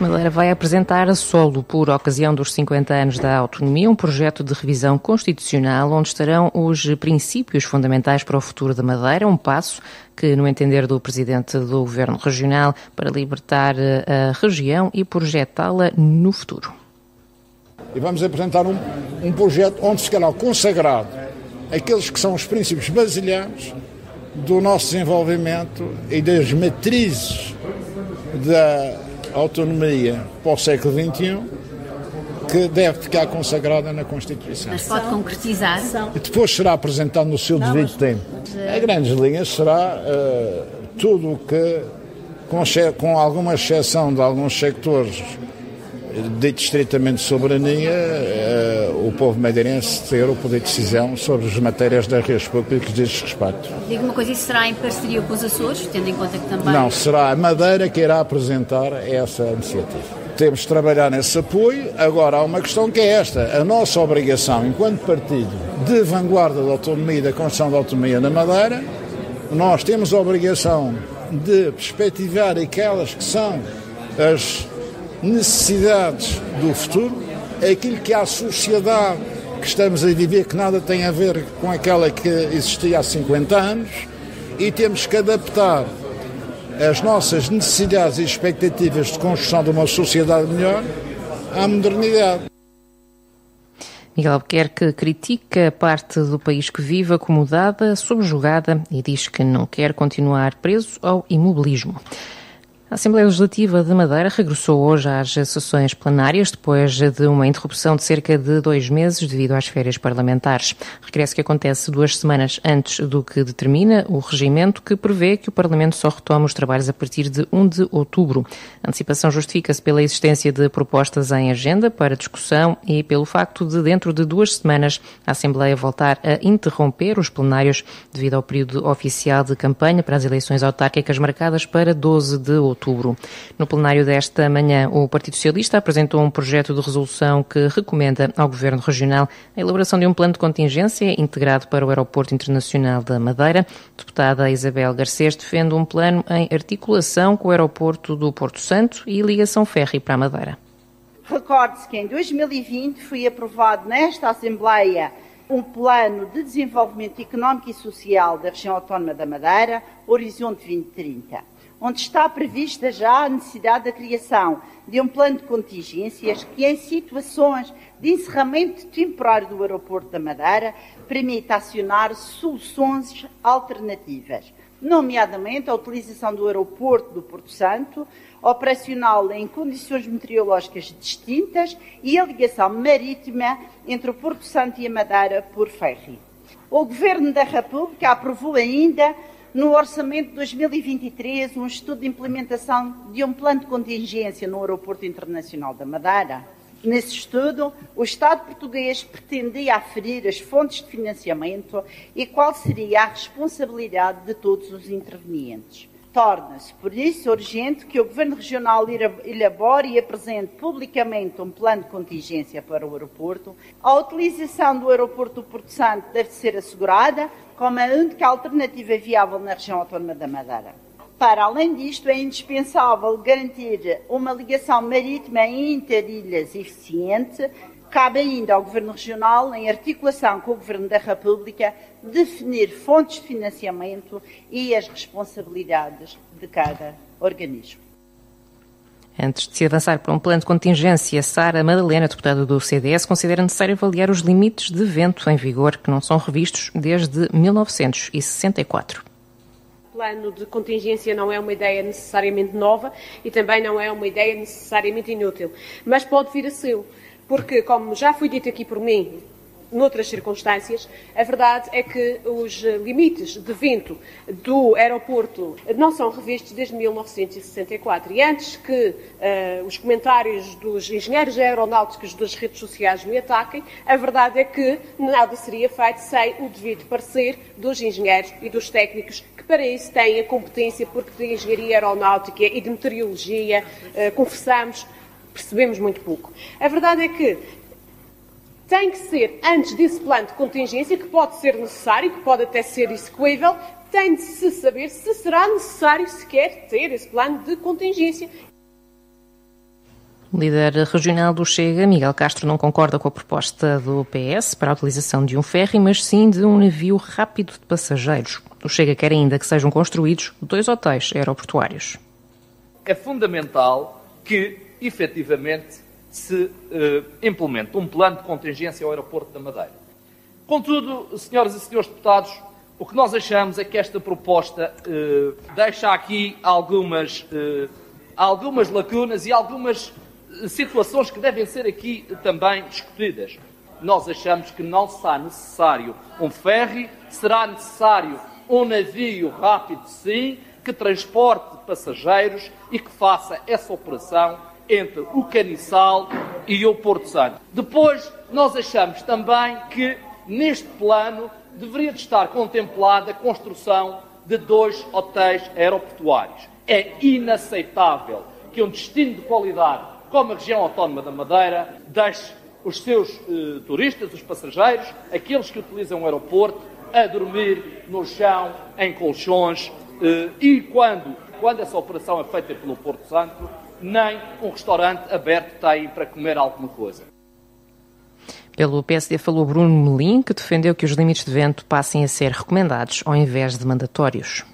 Madeira vai apresentar a solo, por ocasião dos 50 anos da autonomia, um projeto de revisão constitucional onde estarão os princípios fundamentais para o futuro da Madeira, um passo que, no entender do Presidente do Governo Regional, para libertar a região e projetá-la no futuro. E vamos apresentar um projeto onde ficará consagrado aqueles que são os princípios basilares do nosso desenvolvimento e das matrizes da autonomia para o século XXI, que deve ficar consagrada na Constituição. Mas pode concretizar? E depois será apresentado no seu devido tempo. Em grandes linhas será tudo o que, com alguma exceção de alguns sectores dito estritamente de soberania, o povo madeirense ter o poder de decisão sobre as matérias das redes públicas deste respeito. Diga uma coisa, isso será em parceria com os Açores, tendo em conta que também... Não, será a Madeira que irá apresentar essa iniciativa. Temos de trabalhar nesse apoio. Agora, há uma questão que é esta. A nossa obrigação, enquanto partido de vanguarda da autonomia e da construção da autonomia na Madeira, nós temos a obrigação de perspectivar aquelas que são as necessidades do futuro, aquilo que a sociedade que estamos a viver, que nada tem a ver com aquela que existia há 50 anos, e temos que adaptar as nossas necessidades e expectativas de construção de uma sociedade melhor à modernidade. Miguel Albuquerque critica a parte do país que vive acomodada, subjugada, e diz que não quer continuar preso ao imobilismo. A Assembleia Legislativa de Madeira regressou hoje às sessões plenárias depois de uma interrupção de cerca de 2 meses devido às férias parlamentares. Regresso que acontece 2 semanas antes do que determina o regimento, que prevê que o Parlamento só retome os trabalhos a partir de 1 de outubro. A antecipação justifica-se pela existência de propostas em agenda para discussão e pelo facto de, dentro de 2 semanas, a Assembleia voltar a interromper os plenários devido ao período oficial de campanha para as eleições autárquicas marcadas para 12 de outubro. No plenário desta manhã, o Partido Socialista apresentou um projeto de resolução que recomenda ao Governo Regional a elaboração de um plano de contingência integrado para o Aeroporto Internacional da Madeira. A deputada Isabel Garcês defende um plano em articulação com o Aeroporto do Porto Santo e ligação férrea para a Madeira. Recorde-se que em 2020 foi aprovado nesta Assembleia um plano de desenvolvimento económico e social da região autónoma da Madeira, Horizonte 2030. Onde está prevista já a necessidade da criação de um plano de contingências que, em situações de encerramento temporário do aeroporto da Madeira, permita acionar soluções alternativas, nomeadamente a utilização do aeroporto do Porto Santo, operacional em condições meteorológicas distintas, e a ligação marítima entre o Porto Santo e a Madeira por ferry. O Governo da República aprovou ainda no Orçamento de 2023, um estudo de implementação de um plano de contingência no Aeroporto Internacional da Madeira. Nesse estudo, o Estado português pretendia aferir as fontes de financiamento e qual seria a responsabilidade de todos os intervenientes. Torna-se, por isso, urgente que o Governo Regional elabore e apresente publicamente um plano de contingência para o aeroporto. A utilização do aeroporto do Porto Santo deve ser assegurada como a única alternativa viável na região autónoma da Madeira. Para além disto, é indispensável garantir uma ligação marítima interilhas eficiente. Cabe ainda ao Governo Regional, em articulação com o Governo da República, definir fontes de financiamento e as responsabilidades de cada organismo. Antes de se avançar para um plano de contingência, Sara Madalena, deputada do CDS, considera necessário avaliar os limites de vento em vigor, que não são revistos desde 1964. O plano de contingência não é uma ideia necessariamente nova e também não é uma ideia necessariamente inútil, mas pode vir a ser. Porque, como já foi dito aqui por mim, noutras circunstâncias, a verdade é que os limites de vento do aeroporto não são revistos desde 1964. E antes que os comentários dos engenheiros aeronáuticos das redes sociais me ataquem, a verdade é que nada seria feito sem o devido parecer dos engenheiros e dos técnicos que para isso têm a competência, porque de engenharia aeronáutica e de meteorologia, confessamos, percebemos muito pouco. A verdade é que tem que ser, antes desse plano de contingência, que pode ser necessário, que pode até ser execuível, tem de se saber se será necessário sequer ter esse plano de contingência. O líder regional do Chega, Miguel Castro, não concorda com a proposta do PS para a utilização de um ferry, mas sim de um navio rápido de passageiros. O Chega quer ainda que sejam construídos 2 hotéis aeroportuários. É fundamental que, efetivamente, se implemente um plano de contingência ao aeroporto da Madeira. Contudo, senhoras e senhores deputados, o que nós achamos é que esta proposta deixa aqui algumas lacunas e algumas situações que devem ser aqui também discutidas. Nós achamos que não será necessário um ferry, será necessário um navio rápido, sim, que transporte passageiros e que faça essa operação entre o Caniçal e o Porto Santo. Depois, nós achamos também que neste plano deveria de estar contemplada a construção de 2 hotéis aeroportuários. É inaceitável que um destino de qualidade como a região autónoma da Madeira deixe os seus turistas, os passageiros, aqueles que utilizam o aeroporto, a dormir no chão, em colchões, e quando essa operação é feita pelo Porto Santo, nem um restaurante aberto tem para comer alguma coisa. Pelo PSD falou Bruno Melim, que defendeu que os limites de vento passem a ser recomendados ao invés de mandatórios.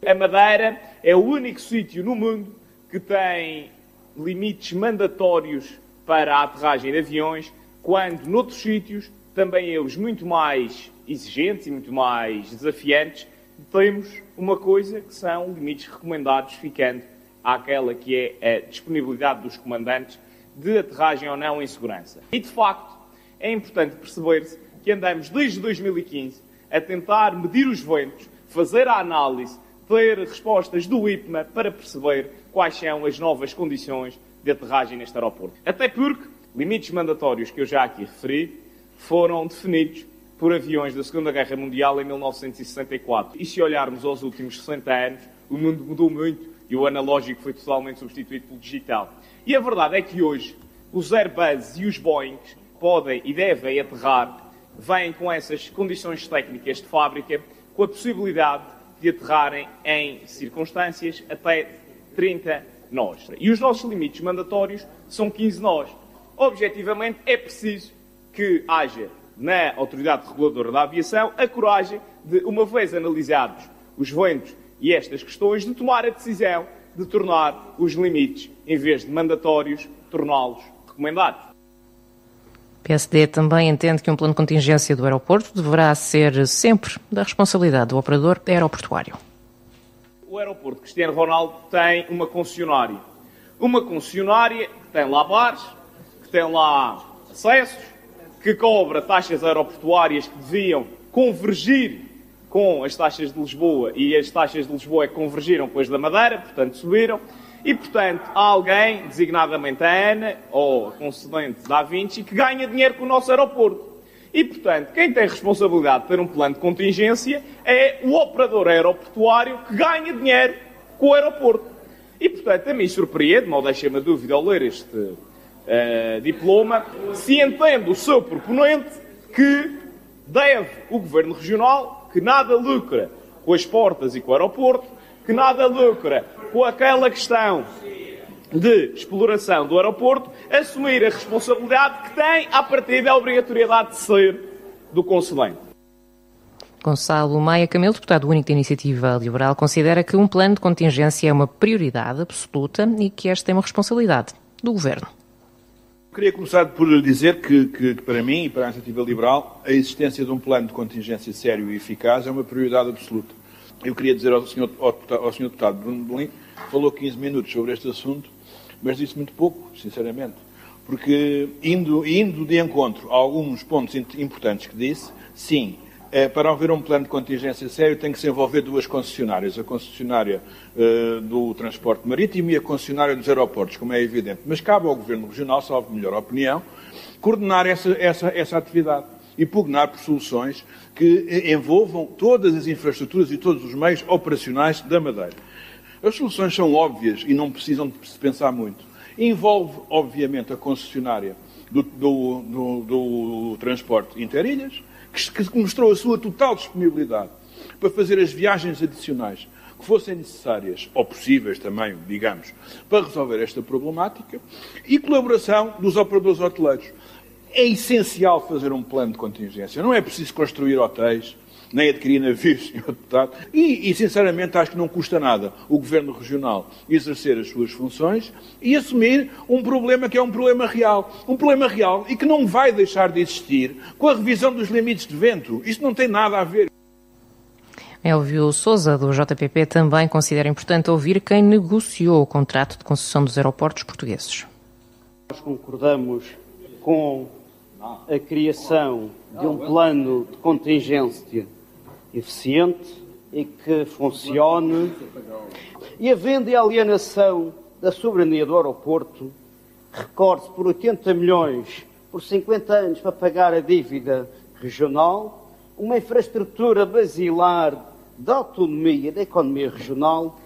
A Madeira é o único sítio no mundo que tem limites mandatórios para a aterragem de aviões, quando noutros sítios, também eles muito mais exigentes e muito mais desafiantes, temos uma coisa que são limites recomendados, ficando àquela que é a disponibilidade dos comandantes de aterragem ou não em segurança. E, de facto, é importante perceber-se que andamos desde 2015 a tentar medir os ventos, fazer a análise, ter respostas do IPMA para perceber quais são as novas condições de aterragem neste aeroporto. Até porque limites mandatórios que eu já aqui referi foram definidos por aviões da Segunda Guerra Mundial em 1964. E se olharmos aos últimos 60 anos, o mundo mudou muito e o analógico foi totalmente substituído pelo digital. E a verdade é que hoje os Airbus e os Boeing podem e devem aterrar, vêm com essas condições técnicas de fábrica, com a possibilidade de aterrarem em circunstâncias até 30 nós. E os nossos limites mandatórios são 15 nós. Objetivamente, é preciso que haja na Autoridade Reguladora da Aviação a coragem de, uma vez analisados os ventos e estas questões, de tomar a decisão de tornar os limites, em vez de mandatórios, torná-los recomendados. O PSD também entende que um plano de contingência do aeroporto deverá ser sempre da responsabilidade do operador aeroportuário. O aeroporto Cristiano Ronaldo tem uma concessionária. Uma concessionária que tem lá bares, que tem lá acessos, que cobra taxas aeroportuárias que deviam convergir com as taxas de Lisboa, e as taxas de Lisboa convergiram com as da Madeira, portanto subiram, e portanto há alguém, designadamente a ANA, ou a concedente da A20, que ganha dinheiro com o nosso aeroporto. E portanto, quem tem responsabilidade de ter um plano de contingência é o operador aeroportuário que ganha dinheiro com o aeroporto. E portanto, a mim surpreende-me, ou deixa-me a dúvida ao ler este diploma, se entende o seu proponente que deve o Governo Regional, que nada lucra com as portas e com o aeroporto, que nada lucra com aquela questão de exploração do aeroporto, assumir a responsabilidade que tem à partida a obrigatoriedade de ser do concedente. Gonçalo Maia Camelo, deputado único da Iniciativa Liberal, considera que um plano de contingência é uma prioridade absoluta e que esta é uma responsabilidade do Governo. Queria começar por lhe dizer que para mim e para a Iniciativa Liberal a existência de um plano de contingência sério e eficaz é uma prioridade absoluta. Eu queria dizer ao senhor deputado Bruno Melim, que falou 15 minutos sobre este assunto, mas disse muito pouco, sinceramente, porque indo de encontro a alguns pontos importantes que disse, sim, para haver um plano de contingência sério tem que se envolver 2 concessionárias, a concessionária do transporte marítimo e a concessionária dos aeroportos, como é evidente. Mas cabe ao Governo Regional, salvo melhor opinião, coordenar essa atividade e pugnar por soluções que envolvam todas as infraestruturas e todos os meios operacionais da Madeira. As soluções são óbvias e não precisam de se pensar muito. Envolve, obviamente, a concessionária do transporte interilhas, que mostrou a sua total disponibilidade para fazer as viagens adicionais, que fossem necessárias, ou possíveis também, digamos, para resolver esta problemática, e colaboração dos operadores hoteleiros. É essencial fazer um plano de contingência. Não é preciso construir hotéis, nem adquirir navios, Sr. Deputado. E, sinceramente, acho que não custa nada o Governo Regional exercer as suas funções e assumir um problema que é um problema real. Um problema real e que não vai deixar de existir com a revisão dos limites de vento. Isto não tem nada a ver. Elvio Sousa, do JPP, também considera importante ouvir quem negociou o contrato de concessão dos aeroportos portugueses. Nós concordamos com a criação de um plano de contingência eficiente e que funcione, e havendo a alienação da soberania do aeroporto, recorde-se por 80 milhões por 50 anos para pagar a dívida regional, uma infraestrutura basilar da autonomia da economia regional,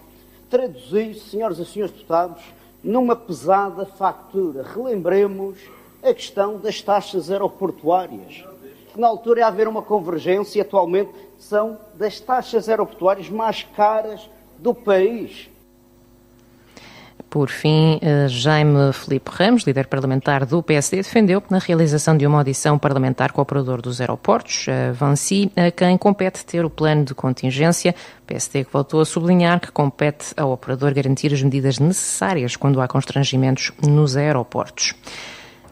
traduzir-se, senhoras e senhores deputados, numa pesada fatura. Relembremos a questão das taxas aeroportuárias, que na altura ia haver uma convergência e atualmente são das taxas aeroportuárias mais caras do país. Por fim, Jaime Filipe Ramos, líder parlamentar do PSD, defendeu na realização de uma audição parlamentar com o operador dos aeroportos, a Vinci, a quem compete ter o plano de contingência. O PSD que voltou a sublinhar que compete ao operador garantir as medidas necessárias quando há constrangimentos nos aeroportos.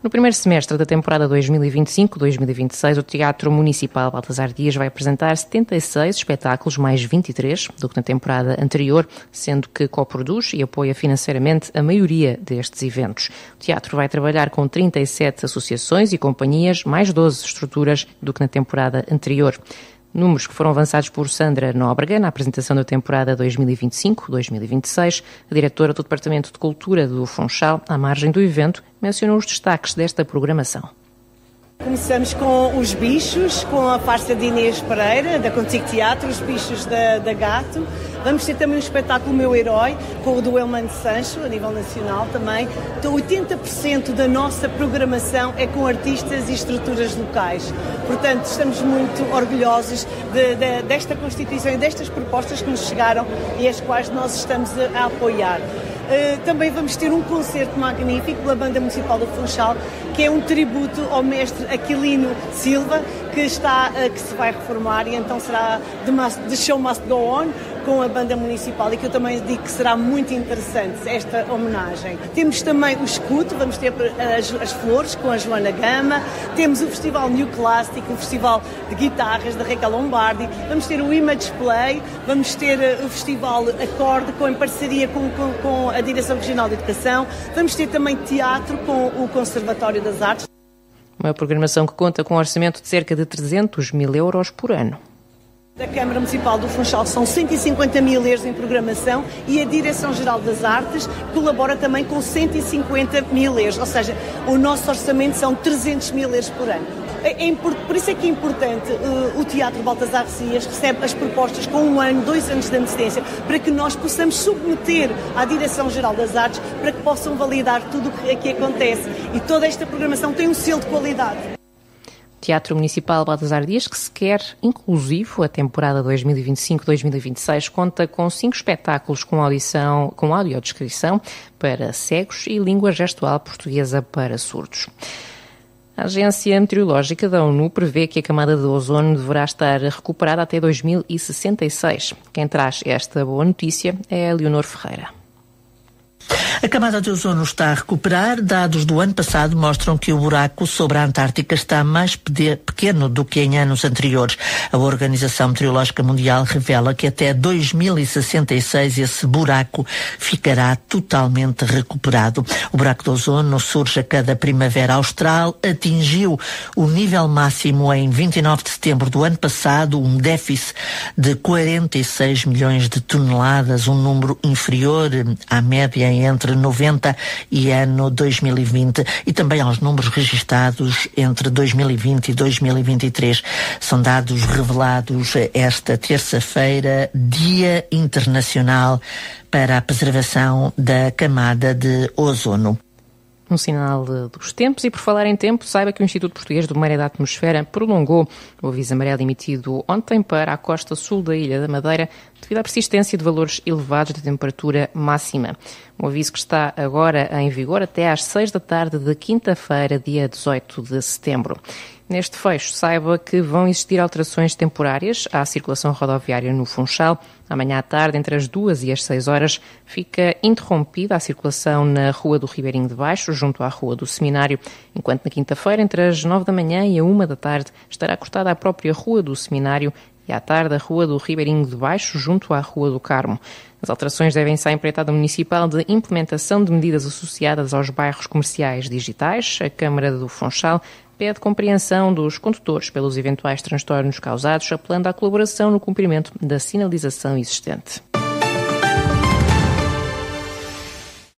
No primeiro semestre da temporada 2025-2026, o Teatro Municipal Baltasar Dias vai apresentar 76 espetáculos, mais 23 do que na temporada anterior, sendo que coproduz e apoia financeiramente a maioria destes eventos. O teatro vai trabalhar com 37 associações e companhias, mais 12 estruturas do que na temporada anterior. Números que foram avançados por Sandra Nóbrega na apresentação da temporada 2025-2026. A diretora do Departamento de Cultura do Funchal, à margem do evento, mencionou os destaques desta programação. Começamos com os bichos, com a farsa de Inês Pereira, da Contigo Teatro, os bichos da Gato. Vamos ter também um espetáculo Meu Herói, com o do Elmano Sancho, a nível nacional também. Então, 80% da nossa programação é com artistas e estruturas locais. Portanto, estamos muito orgulhosos desta Constituição e destas propostas que nos chegaram e as quais nós estamos a apoiar. Também vamos ter um concerto magnífico pela Banda Municipal do Funchal, que é um tributo ao mestre Aquilino Silva, que se vai reformar, e então será The Show Must Go On, com a Banda Municipal, e que eu também digo que será muito interessante esta homenagem. Temos também o escudo, vamos ter as flores com a Joana Gama, temos o Festival New Classic, o Festival de Guitarras da Raquel Lombardi, vamos ter o Image Play, vamos ter o Festival Acorde, em parceria com a Direção Regional de Educação, vamos ter também teatro com o Conservatório das Artes. Uma programação que conta com um orçamento de cerca de 300 mil euros por ano. Da Câmara Municipal do Funchal são 150 mil euros em programação e a Direção-Geral das Artes colabora também com 150 mil euros, ou seja, o nosso orçamento são 300 mil euros por ano. Por isso é que é importante, o Teatro Baltasar Dias recebe as propostas com 1 ano, 2 anos de antecedência, para que nós possamos submeter à Direção-Geral das Artes para que possam validar tudo o que acontece. E toda esta programação tem um selo de qualidade. Teatro Municipal Baltasar Dias, que se quer inclusivo, a temporada 2025-2026 conta com 5 espetáculos com audiodescrição para cegos e língua gestual portuguesa para surdos. A Agência Meteorológica da ONU prevê que a camada de ozono deverá estar recuperada até 2066. Quem traz esta boa notícia é a Leonor Ferreira. A camada de ozono está a recuperar. Dados do ano passado mostram que o buraco sobre a Antártica está mais pequeno do que em anos anteriores. A Organização Meteorológica Mundial revela que até 2066 esse buraco ficará totalmente recuperado. O buraco de ozono surge a cada primavera austral, atingiu o nível máximo em 29 de setembro do ano passado, um déficit de 46 milhões de toneladas, um número inferior à média entre 90 e ano 2020 e também aos números registados entre 2020 e 2023. São dados revelados esta terça-feira, Dia Internacional para a Preservação da Camada de Ozono. Um sinal dos tempos, e por falar em tempo, saiba que o Instituto Português do Mar e da Atmosfera prolongou o aviso amarelo emitido ontem para a costa sul da Ilha da Madeira devido à persistência de valores elevados de temperatura máxima. Um aviso que está agora em vigor até às 6 da tarde de quinta-feira, dia 18 de setembro. Neste fecho, saiba que vão existir alterações temporárias à circulação rodoviária no Funchal. Amanhã à tarde, entre as 2 e as 6 horas, fica interrompida a circulação na Rua do Ribeirinho de Baixo, junto à Rua do Seminário, enquanto na quinta-feira, entre as 9 da manhã e a 1 da tarde, estará cortada a própria Rua do Seminário e à tarde a Rua do Ribeirinho de Baixo, junto à Rua do Carmo. As alterações devem-se à empreitada municipal de implementação de medidas associadas aos bairros comerciais digitais. A Câmara do Funchal pede compreensão dos condutores pelos eventuais transtornos causados, apelando à colaboração no cumprimento da sinalização existente.